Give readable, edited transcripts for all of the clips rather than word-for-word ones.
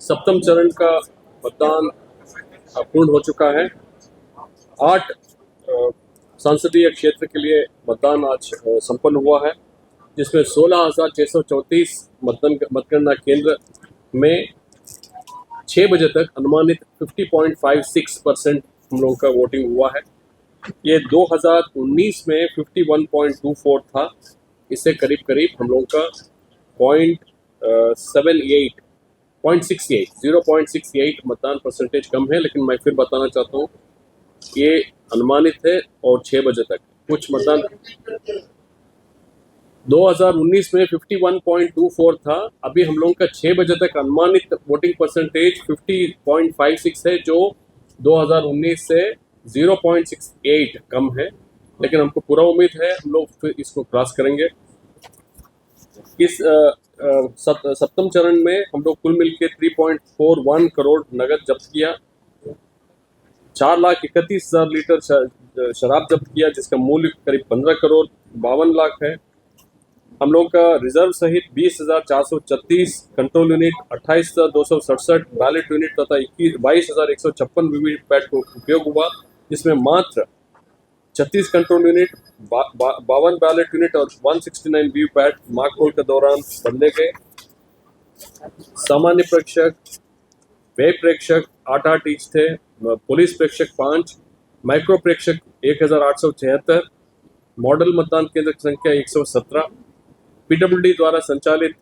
सप्तम चरण का मतदान पूर्ण हो चुका है। 8 संसदीय क्षेत्र के लिए मतदान आज संपन्न हुआ है, जिसमें 16,634 मतगणना केंद्र में 6 बजे तक अनुमानित 50.56% हम लोगों का वोटिंग हुआ है। ये 2019 में 51.24 था। इससे करीब करीब हम लोगों का 0.68 मतदान परसेंटेज कम है, लेकिन मैं फिर बताना चाहता हूँ ये अनुमानित है और 6 बजे तक कुछ मतदान 2019 में 51.24 था। अभी हम लोगों का 6 बजे तक अनुमानित वोटिंग परसेंटेज 50.56 है, जो 2019 से 0.68 कम है, लेकिन हमको पूरा उम्मीद है हम लोग फिर इसको क्रॉस करेंगे। इस सप्तम चरण में हम लोग कुल मिलकर 3.41 करोड़ नगद जब्त किया, 4,31,000 लीटर शराब जब्त किया, जिसका मूल्य करीब 15 करोड़ 52 लाख है। हम लोग का रिजर्व सहित 20,436 कंट्रोल यूनिट, 28,267 बैलेट यूनिट तथा 22,156 वीवीपैट को उपयोग हुआ, जिसमें मात्र 36 कंट्रोल यूनिट, 52 बैलेट यूनिट और 169 वीवीपैट मॉक पोल के दौरान बदले गए। सामान्य प्रेक्षक, व्यय प्रेक्षक 8 ईच थे, पुलिस प्रेक्षक 5, माइक्रो प्रेक्षक 1,876, मॉडल मतदान केंद्र की संख्या 117, पीडब्ल्यूडी द्वारा संचालित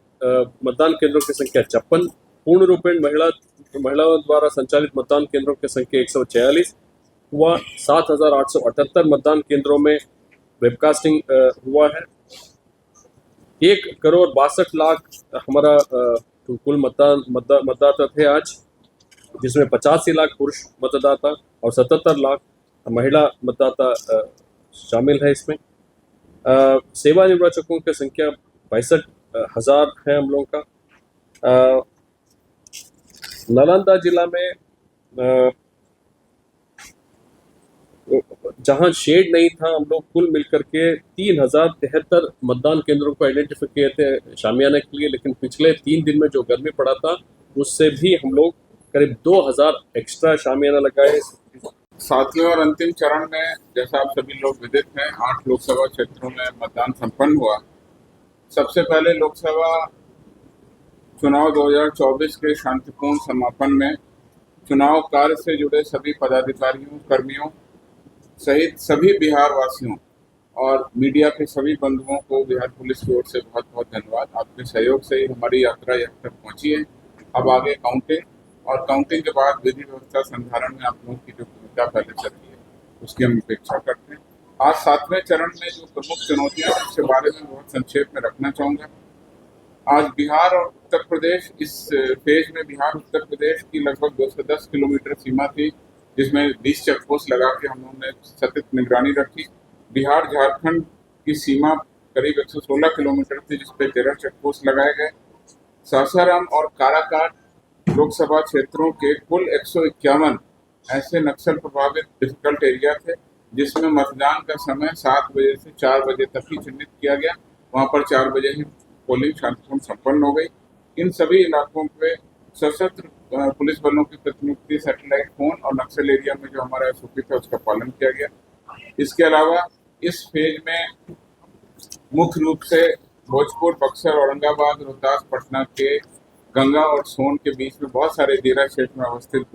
मतदान केंद्रों की संख्या 56, पूर्ण रूपेण महिलाओं द्वारा संचालित मतदान केंद्रों की संख्या 146 हुआ। 7,878 मतदान केंद्रों में वेबकास्टिंग हुआ है। 1,62,00,000 हमारा कुल मतदाता थे आज, जिसमें 85 लाख पुरुष मतदाता और 77 लाख महिला मतदाता शामिल है। इसमें सेवा निर्वाचकों की संख्या 62,000 है हम लोगों का। नालंदा जिला में जहां शेड नहीं था, हम लोग कुल मिलकर के 3,073 मतदान केंद्रों को आइडेंटिफाई किए थे शामियाने के लिए, लेकिन पिछले 3 दिन में जो गर्मी पड़ा था उससे भी हम लोग करीब 2,000 एक्स्ट्रा शामियाना लगाए। सातवें और अंतिम चरण में जैसा आप सभी लोग विदित हैं, 8 लोकसभा क्षेत्रों में मतदान संपन्न हुआ। सबसे पहले लोकसभा चुनाव 2024 के शांतिपूर्ण समापन में चुनाव कार्य से जुड़े सभी पदाधिकारियों, कर्मियों सहित सभी बिहार वासियों और मीडिया के सभी बंधुओं को बिहार पुलिस की ओर से बहुत बहुत धन्यवाद। आपके सहयोग से ही हमारी यात्रा यहाँ तक पहुँची है। अब आगे काउंटिंग और काउंटिंग के बाद विधि व्यवस्था संधारण में आप लोगों की जो भूमिका पहले चल रही है उसकी हम अपेक्षा करते हैं। आज 7वें चरण में जो प्रमुख चुनौतियां हैं उसके बारे में बहुत संक्षेप में रखना चाहूँगा। आज बिहार और उत्तर प्रदेश, इस फेज में बिहार उत्तर प्रदेश की लगभग 210 किलोमीटर सीमा थी, जिसमें 20 चेकपोस्ट लगा के हम लोगों ने सतत निगरानी रखी। बिहार झारखंड की सीमा करीब 116 किलोमीटर थी, जिसपे 13 चेकपोस्ट लगाए गए। सासाराम और काराकाट लोकसभा क्षेत्रों के कुल 151 ऐसे नक्सल प्रभावित डिफिकल्ट एरिया थे, जिसमें मतदान का समय 7 बजे से 4 बजे तक ही चिन्हित किया गया। वहां पर 4 बजे ही पोलिंग शांतिपूर्ण संपन्न हो गई। इन सभी इलाकों पे सशस्त्र पुलिस बलों की प्रतिनियुक्ति, सैटेलाइट फोन और नक्सल एरिया में जो हमारा एसओपी था उसका पालन किया गया। इसके अलावा इस फेज में मुख्य रूप से भोजपुर, बक्सर, औरंगाबाद, रोहतास, पटना के गंगा और सोन के बीच में बहुत सारे दियरा क्षेत्र में अवस्थित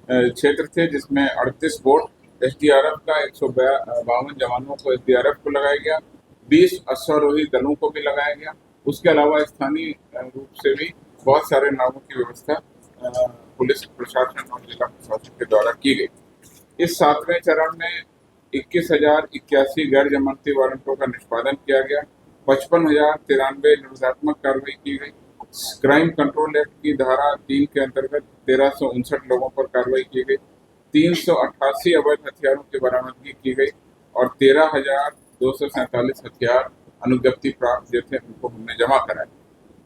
क्षेत्र थे, जिसमें 38 बोट एसडीआरएफ का 152 जवानों को एसडीआरएफ को लगाया गया, 20 अश्वारोही दलों को भी लगाया गया। उसके अलावा स्थानीय रूप से भी बहुत सारे नावों की व्यवस्था पुलिस प्रशासन और जिला प्रशासन के द्वारा की गई। इस 7वें चरण में 21,081 गैर जमानती वारंटों का निष्पादन किया गया, 55,093 निरोधात्मक कार्रवाई की गई। क्राइम कंट्रोल एक्ट की धारा 3 के अंतर्गत 1,359 लोगों पर कार्रवाई की गई, 388 अवैध हथियारों की बरामदगी की गई और 13,247 हथियार अनुज्ञप्ति प्राप्त जो थे उनको हमने जमा कराए।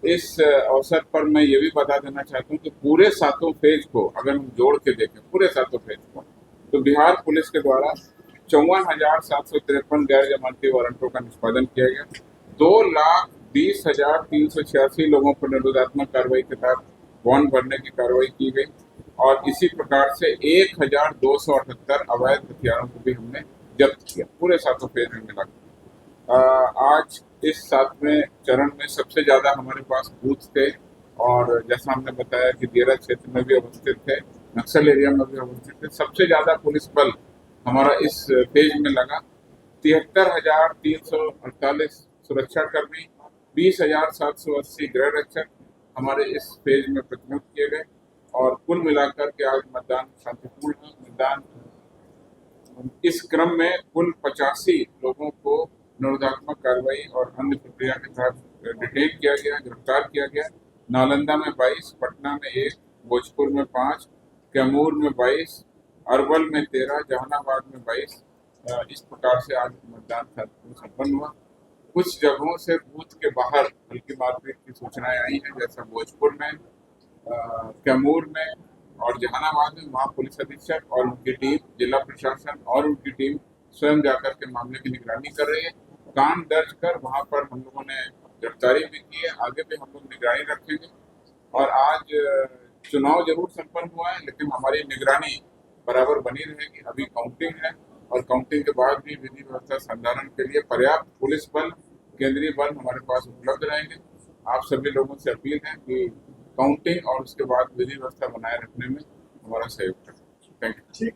इस अवसर पर मैं ये भी बता देना चाहता हूँ कि पूरे 7 फेज को अगर हम जोड़ के देखें, पूरे 7 फेज को, तो बिहार पुलिस के द्वारा 54,753 गैर जमानती वारंटों का निष्पादन किया गया। 2,20,386 लोगों पर निरोधात्मक कार्रवाई के तहत बॉन्ड भरने की कार्रवाई की गई और इसी प्रकार से 1278 अवैध हथियारों को भी हमने जब्त किया पूरे 7 फेज में मिलाकर। आज इस 7वें चरण में सबसे ज्यादा हमारे पास बूथ थे और जैसा हमने बताया कि दियरा क्षेत्र में भी अवस्थित थे, नक्सल एरिया में भी अवस्थित थे। सबसे ज्यादा पुलिस बल हमारा इस फेज में लगा। 73,348 सुरक्षाकर्मी, 20,780 गृह रक्षक हमारे इस फेज में प्रतिनियुक्त किए गए और कुल मिलाकर के आज मतदान शांतिपूर्ण मतदान। इस क्रम में कुल 85 लोगों को निरोधात्मक कार्रवाई और अन्य प्रक्रिया के तहत डिटेन किया गया, गिरफ्तार किया गया। नालंदा में 22, पटना में 1, भोजपुर में 5, कैमूर में 22, अरवल में 13, जहानाबाद में 22। इस प्रकार से आज मतदान संपन्न हुआ। कुछ जगहों से बूथ के बाहर हल्की मारपीट की सूचनाएं आई हैं, जैसा भोजपुर में, कैमूर में और जहानाबाद में। वहाँ पुलिस अधीक्षक और उनकी टीम, जिला प्रशासन और उनकी टीम स्वयं जाकर के मामले की निगरानी कर रही है। कांड दर्ज कर वहाँ पर हम लोगों ने गिरफ्तारी भी की है। आगे भी हम लोग निगरानी रखेंगे और आज चुनाव जरूर संपन्न हुआ है, लेकिन हमारी निगरानी बराबर बनी रहेगी। अभी काउंटिंग है और काउंटिंग के बाद भी विधि व्यवस्था संधारण के लिए पर्याप्त पुलिस बल, केंद्रीय बल हमारे पास उपलब्ध रहेंगे। आप सभी लोगों से अपील है कि काउंटिंग और उसके बाद विधि व्यवस्था बनाए रखने में हमारा सहयोग करें। Thank you.